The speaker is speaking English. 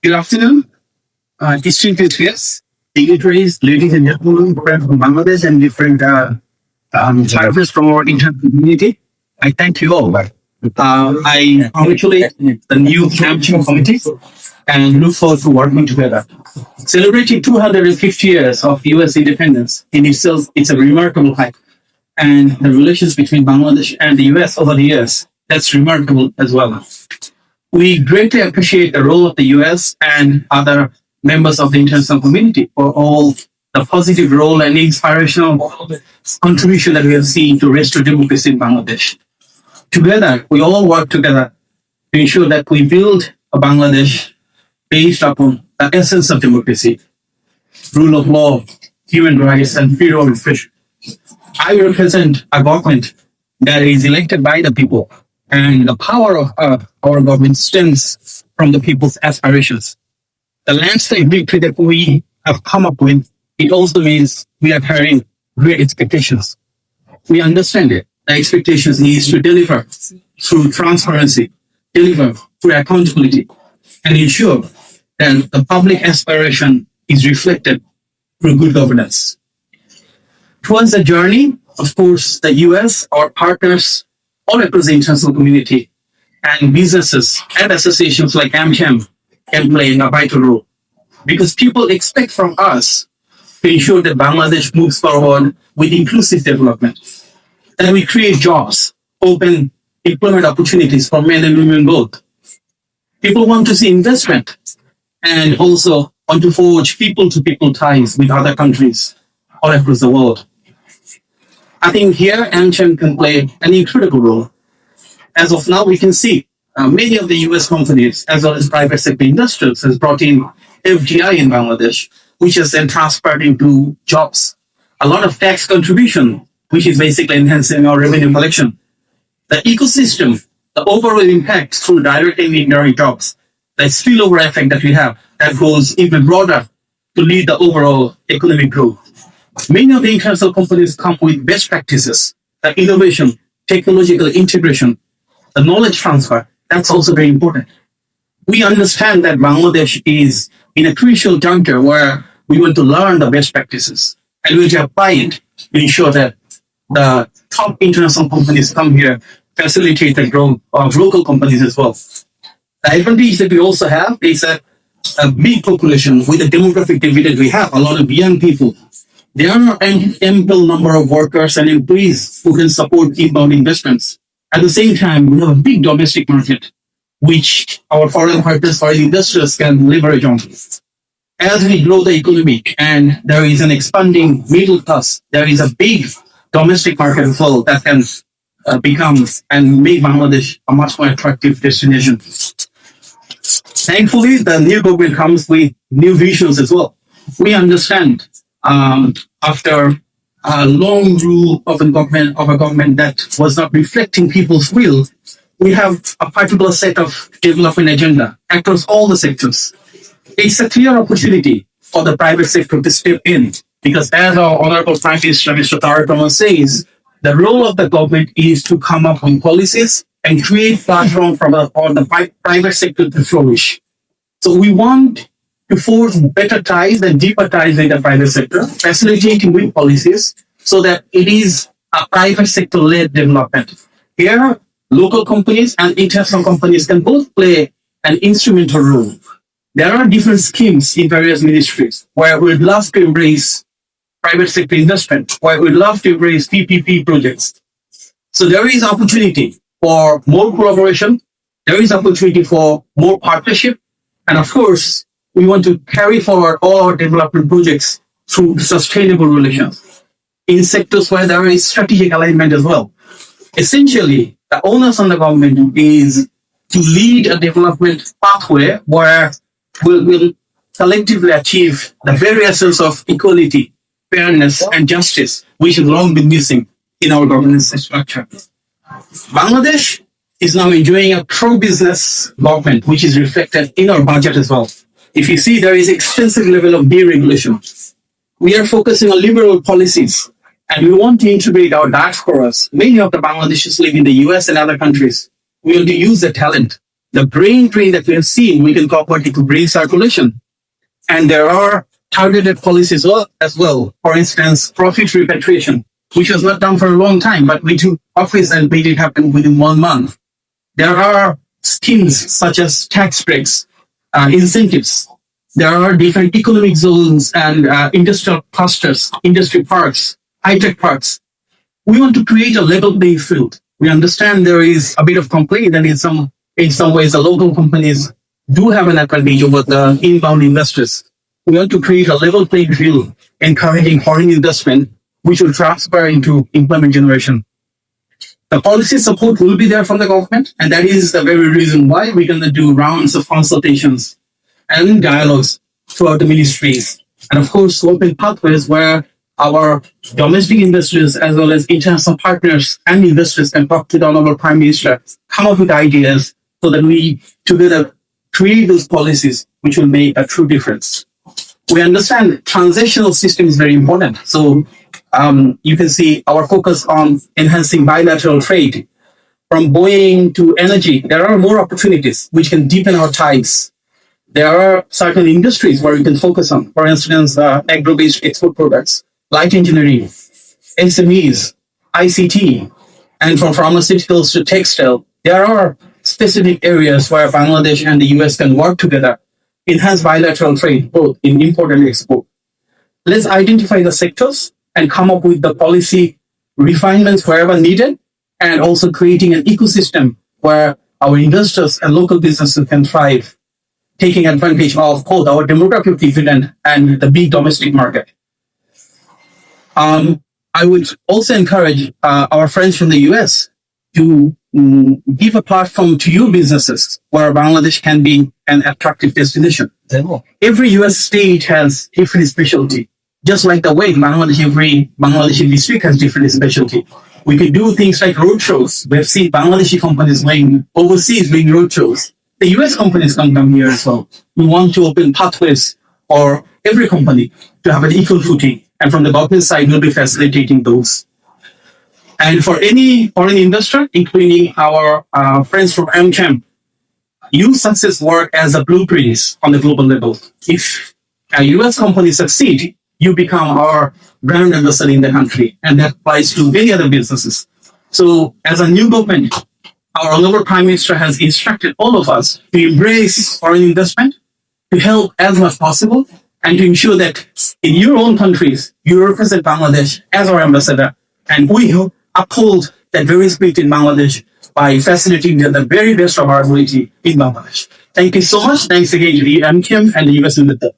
Good afternoon, distinguished guests, dignitaries, ladies and gentlemen, friends from Bangladesh and different services from our international community. I thank you all. I congratulate the new Camp Committee and look forward to working together. Celebrating 250 years of U.S. independence in itself is a remarkable fact, and the relations between Bangladesh and the U.S. over the years, that's remarkable as well. We greatly appreciate the role of the US and other members of the international community for all the positive role and inspirational contribution that we have seen to restore democracy in Bangladesh. Together, we all work together to ensure that we build a Bangladesh based upon the essence of democracy, rule of law, human rights, and freedom of expression. I represent a government that is elected by the people, and the power of our government stems from the people's aspirations. The landscape victory that we have come up with, it also means we are carrying great expectations. We understand it. The expectations is to deliver through transparency, deliver through accountability, and ensure that the public aspiration is reflected through good governance. Towards the journey, of course, the US, our partners, all across the international community, and businesses and associations like AmCham can play a vital role. Because people expect from us to ensure that Bangladesh moves forward with inclusive development, that we create jobs, open employment opportunities for men and women both. People want to see investment and also want to forge people-to-people ties with other countries all across the world. I think here AmCham can play an incredible role. As of now, we can see many of the US companies, as well as private sector industries, has brought in FDI in Bangladesh, which has then transferred into jobs. A lot of tax contribution, which is basically enhancing our revenue collection. The ecosystem, the overall impact through direct and indirect jobs, the spillover effect that we have, that goes even broader to lead the overall economic growth. Many of the international companies come with best practices, the innovation, technological integration, the knowledge transfer. That's also very important. We understand that Bangladesh is in a crucial juncture where we want to learn the best practices and we want to apply it to ensure that the top international companies come here, facilitate the growth of local companies as well. The advantage that we also have is a big population with the demographic dividend we have, a lot of young people. There are an ample number of workers and employees who can support inbound investments. At the same time, we have a big domestic market, which our foreign partners, foreign investors can leverage on. As we grow the economy and there is an expanding middle class, there is a big domestic market as well that can become and make Bangladesh a much more attractive destination. Thankfully, the new government comes with new visions as well. We understand after a long rule of a government that was not reflecting people's will, we have a particular set of development agenda across all the sectors. It's a clear opportunity for the private sector to step in because as our Honorable Prime Minister, Mr. Tareq Rahman says, the role of the government is to come up with policies and create platform for the private sector to flourish. So we want to forge better ties and deeper ties with the private sector, facilitating with policies so that it is a private sector-led development. Here, local companies and international companies can both play an instrumental role. There are different schemes in various ministries where we'd love to embrace private sector investment, where we'd love to embrace PPP projects. So there is opportunity for more collaboration, there is opportunity for more partnership, and of course, we want to carry forward all our development projects through sustainable relations in sectors where there is strategic alignment as well. Essentially, the onus on the government is to lead a development pathway where we'll collectively achieve the very essence of equality, fairness, and justice, which has long been missing in our governance structure. Bangladesh is now enjoying a pro-business government, which is reflected in our budget as well. If you see, there is extensive level of deregulation. We are focusing on liberal policies, and we want to integrate our diasporas. Many of the Bangladeshis live in the US and other countries. We want to use the talent The brain drain that we have seen, we can convert it to brain circulation. And there are targeted policies as well. For instance, profit repatriation, which was not done for a long time, but we took office and made it happen within 1 month. There are schemes such as tax breaks, incentives. There are different economic zones and industrial clusters, industry parks, high-tech parks. We want to create a level playing field. We understand there is a bit of complaint that in some ways the local companies do have an advantage over the inbound investors. We want to create a level playing field, encouraging foreign investment, which will transfer into employment generation. The policy support will be there from the government, and that is the very reason why we're going to do rounds of consultations and dialogues throughout the ministries. And of course, open pathways where our domestic investors as well as international partners and investors can talk to the Honorable Prime Minister, come up with ideas so that we together create those policies which will make a true difference. We understand transitional system is very important. So you can see our focus on enhancing bilateral trade. From Boeing to energy, there are more opportunities which can deepen our ties. There are certain industries where we can focus on, for instance, agro-based export products, light engineering, SMEs, ICT, and from pharmaceuticals to textile. There are specific areas where Bangladesh and the US can work together, enhance bilateral trade, both in import and export. Let's identify the sectors and come up with the policy refinements wherever needed, and also creating an ecosystem where our investors and local businesses can thrive, taking advantage of both our demographic dividend and the big domestic market. I would also encourage our friends from the US to give a platform to your businesses where Bangladesh can be an attractive destination. Every US state has different specialty. Just like the way every Bangladeshi district has different specialty. We can do things like roadshows. We have seen Bangladeshi companies going overseas doing roadshows. The US companies can come here as well. We want to open pathways for every company to have an equal footing. And from the government side, we'll be facilitating those. And for any foreign investor, including our friends from AmCham, use success work as a blueprint on the global level. If a US company succeed, you become our brand ambassador in the country, and that applies to many other businesses. So as a new government, our Honorable Prime Minister has instructed all of us to embrace foreign investment, to help as much possible, and to ensure that in your own countries, you represent Bangladesh as our ambassador, and we uphold that very spirit in Bangladesh by facilitating the very best of our ability in Bangladesh. Thank you so much. Thanks again to the AmCham and the US Embassy.